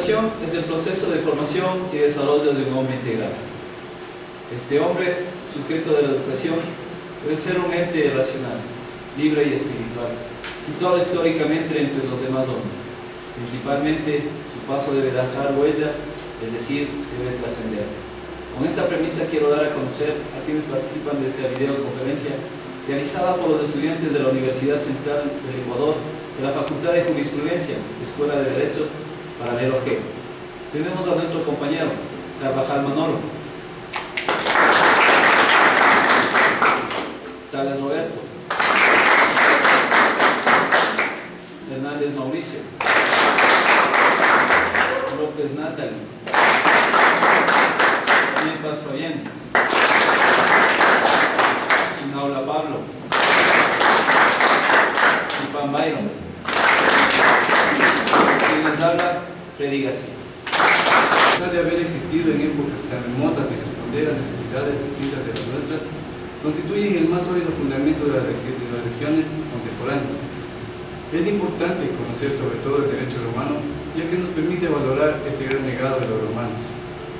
educación es el proceso de formación y desarrollo de un hombre integral. Este hombre, sujeto de la educación, debe ser un ente racional, libre y espiritual, situado históricamente entre los demás hombres. Principalmente, su paso debe dejar huella, es decir, debe trascender. Con esta premisa quiero dar a conocer a quienes participan de esta videoconferencia realizada por los estudiantes de la Universidad Central del Ecuador, de la Facultad de Jurisprudencia, Escuela de Derecho, Paralelo G. Tenemos a nuestro compañero, Carvajal Manolo, Chávez Roberto, Hernández Mauricio, López Natalie, Niepas Fabián, Chinaula Pablo, Ipan Byron. Quien les habla, Freddy García. A pesar de haber existido en épocas tan remotas y responder a necesidades distintas de las nuestras, constituyen el más sólido fundamento de las regiones contemporáneas. Es importante conocer sobre todo el derecho romano, ya que nos permite valorar este gran legado de los romanos.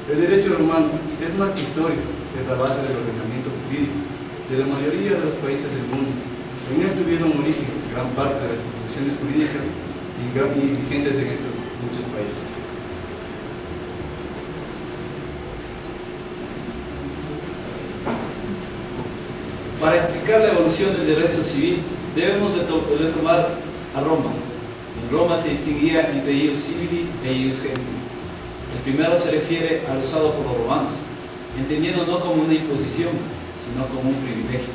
El derecho romano es más que histórico, es la base del ordenamiento jurídico de la mayoría de los países del mundo. En él tuvieron origen gran parte de las instituciones jurídicas y vigentes en estos muchos países. Para explicar la evolución del derecho civil, debemos retomar a Roma. En Roma se distinguía entre ius civili e ius gentium. El primero se refiere al usado por los romanos, entendiendo no como una imposición, sino como un privilegio.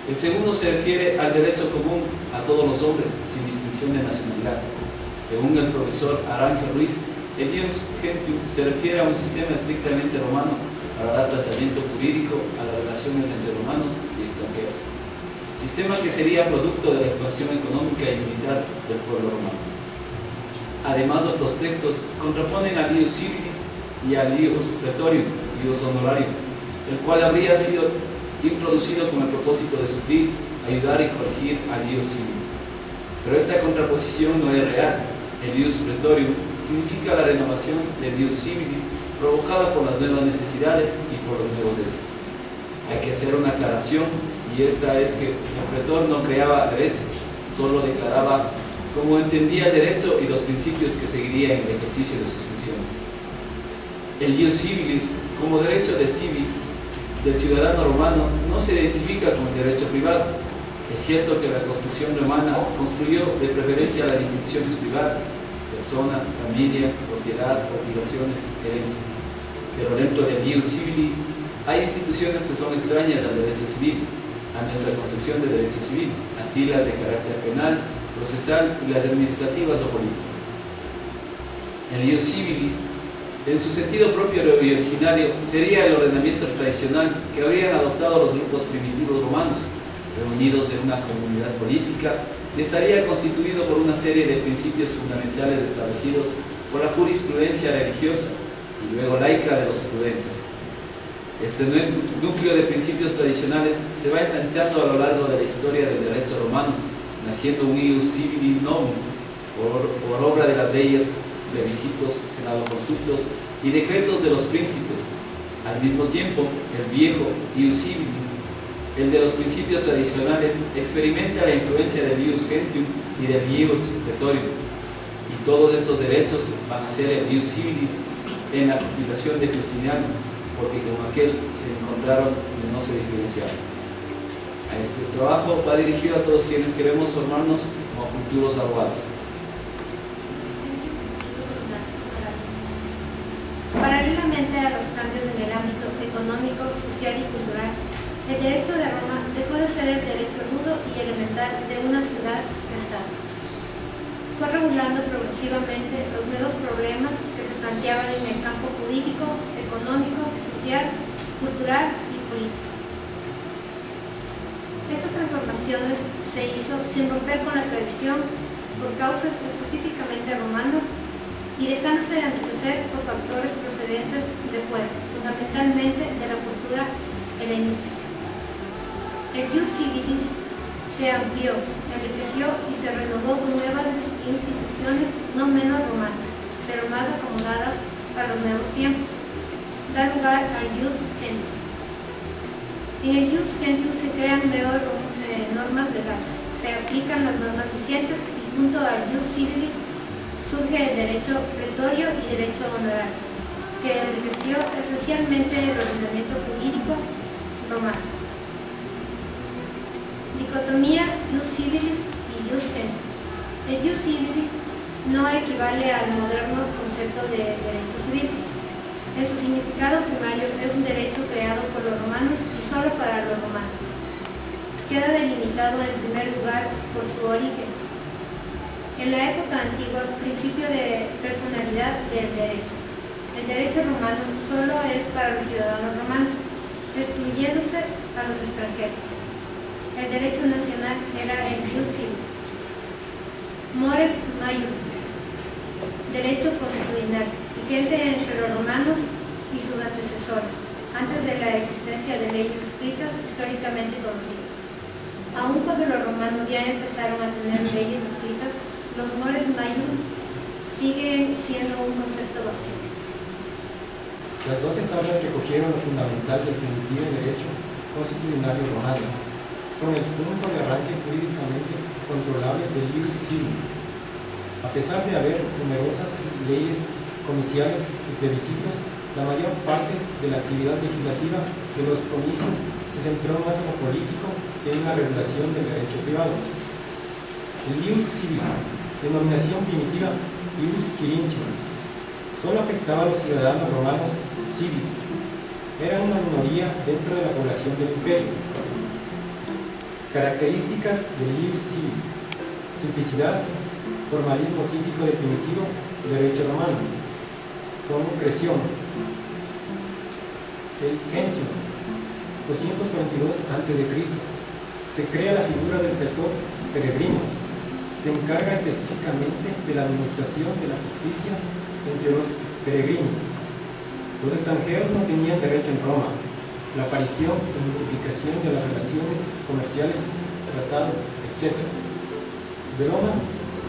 El segundo se refiere al derecho común a todos los hombres, sin distinción de nacionalidad. Según el profesor Arangel Ruiz, el ius gentium se refiere a un sistema estrictamente romano para dar tratamiento jurídico a las relaciones entre romanos y extranjeros. Sistema que sería producto de la expansión económica y militar del pueblo romano. Además, otros textos contraponen al ius civilis y al ius praetorium, ius honorarium, el cual habría sido introducido con el propósito de suplir, ayudar y corregir al ius civilis. Pero esta contraposición no es real. El ius praetorium significa la renovación del ius civilis provocada por las nuevas necesidades y por los nuevos derechos. Hay que hacer una aclaración, y esta es que el pretor no creaba derechos, solo declaraba cómo entendía el derecho y los principios que seguiría en el ejercicio de sus funciones. El ius civilis, como derecho de civis del ciudadano romano, no se identifica con el derecho privado. Es cierto que la construcción romana construyó de preferencia las instituciones privadas: persona, familia, propiedad, obligaciones, herencia. Pero dentro del ius civilis hay instituciones que son extrañas al derecho civil, a nuestra concepción de derecho civil, así las de carácter penal, procesal y las administrativas o políticas. El ius civilis, en su sentido propio y originario, sería el ordenamiento tradicional que habrían adoptado los grupos primitivos romanos, reunidos en una comunidad política, y estaría constituido por una serie de principios fundamentales establecidos por la jurisprudencia religiosa y luego laica de los prudentes. Este núcleo de principios tradicionales se va ensanchando a lo largo de la historia del derecho romano, naciendo un ius civili novum por obra de las leyes, plebiscitos, senado consultos y decretos de los príncipes. Al mismo tiempo, el viejo ius civili, el de los principios tradicionales, experimenta la influencia del ius gentium y del ius praetorium, y todos estos derechos van a ser el ius civilis en la compilación de Justiniano, porque con aquel se encontraron y no se diferenciaron. A este trabajo va dirigido a todos quienes queremos formarnos como futuros abogados. Paralelamente a los cambios en el ámbito económico, social y cultural, el derecho de Roma dejó de ser el derecho rudo y elemental de una ciudad-estado. Fue regulando progresivamente los nuevos problemas que se planteaban en el campo jurídico, económico, social, cultural y político. Estas transformaciones se hizo sin romper con la tradición por causas específicamente romanos y dejándose de enriquecer por factores procedentes de fuera, fundamentalmente de la cultura helenística. El ius civilis se amplió, enriqueció y se renovó con nuevas instituciones no menos romanas, pero más acomodadas a los nuevos tiempos. Da lugar al Ius Gentium. En el Ius Gentium se crean normas legales, se aplican las normas vigentes y junto al Ius Civili surge el derecho pretorio y derecho honorario, que enriqueció esencialmente el ordenamiento jurídico romano. Dicotomía Ius Civilis y Ius Gentium. El Ius Civili no equivale al moderno concepto de derecho civil. En su significado primario es un derecho creado por los romanos y solo para los romanos. Queda delimitado en primer lugar por su origen. En la época antigua, principio de personalidad del derecho. El derecho romano solo es para los ciudadanos romanos, excluyéndose a los extranjeros. El derecho nacional era el Ius Civil. Mores Maior. Derecho consuetudinario, vigente entre los romanos y sus antecesores, antes de la existencia de leyes escritas históricamente conocidas. Aun cuando los romanos ya empezaron a tener leyes escritas, los mores maior siguen siendo un concepto vacío. Las 12 tablas recogieron lo fundamental del primitivo derecho consuetudinario romano. Son el punto de arranque jurídicamente controlable del Ius Civil. A pesar de haber numerosas leyes comiciales y plebiscitos, la mayor parte de la actividad legislativa de los comicios se centró más en lo político que en la regulación del derecho privado. El Ius Civil, denominación primitiva Ius Quiritium, solo afectaba a los ciudadanos romanos cívicos. Eran una minoría dentro de la población del imperio. Características del Ius Civil: simplicidad, formalismo típico de primitivo derecho romano, concreción. El Gentium, 242 a.C. Se crea la figura del pretor peregrino. Se encarga específicamente de la administración de la justicia entre los peregrinos. Los extranjeros no tenían derecho en Roma. La aparición y multiplicación de las relaciones comerciales, tratados, etc. de Roma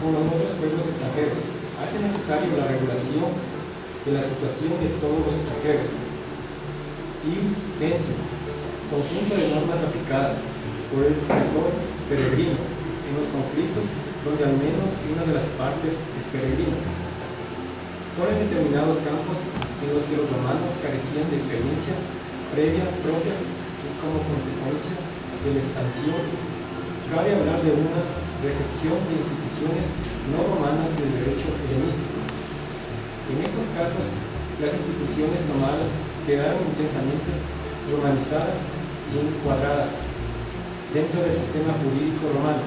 con los otros pueblos extranjeros hace necesario la regulación de la situación de todos los extranjeros. Ius Gentium, conjunto de normas aplicadas por el pretor peregrino en los conflictos donde al menos una de las partes es peregrina. Solo en determinados campos en los que los romanos carecían de experiencia previa propia y como consecuencia de la expansión, cabe hablar de una recepción de instituciones no romanas del derecho helenístico. En estos casos, las instituciones tomadas quedaron intensamente romanizadas y encuadradas dentro del sistema jurídico romano.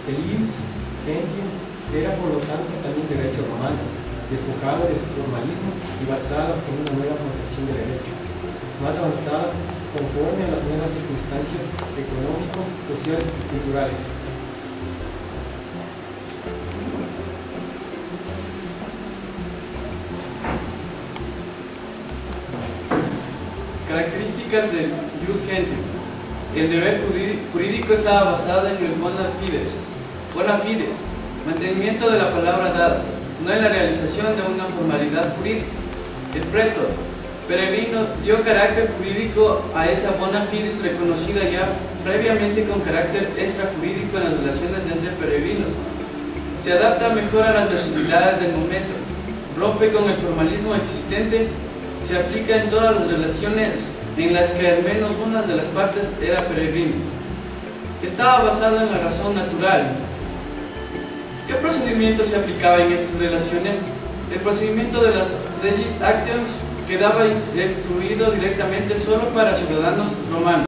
El Ius Gentium era por lo tanto también derecho romano, despojado de su formalismo y basado en una nueva concepción de derecho, más avanzada conforme a las nuevas circunstancias económico, social y culturales. Características del Ius Gentium. El deber jurídico estaba basado en el bona fides, mantenimiento de la palabra dada, no en la realización de una formalidad jurídica. El pretor peregrino dio carácter jurídico a esa bona fides reconocida ya previamente con carácter extrajurídico en las relaciones entre peregrinos. Se adapta mejor a las versatilidades del momento, rompe con el formalismo existente, se aplica en todas las relaciones en las que al menos una de las partes era peregrino. Estaba basado en la razón natural. ¿Qué procedimiento se aplicaba en estas relaciones? El procedimiento de las legis actions quedaba influido directamente solo para ciudadanos romanos.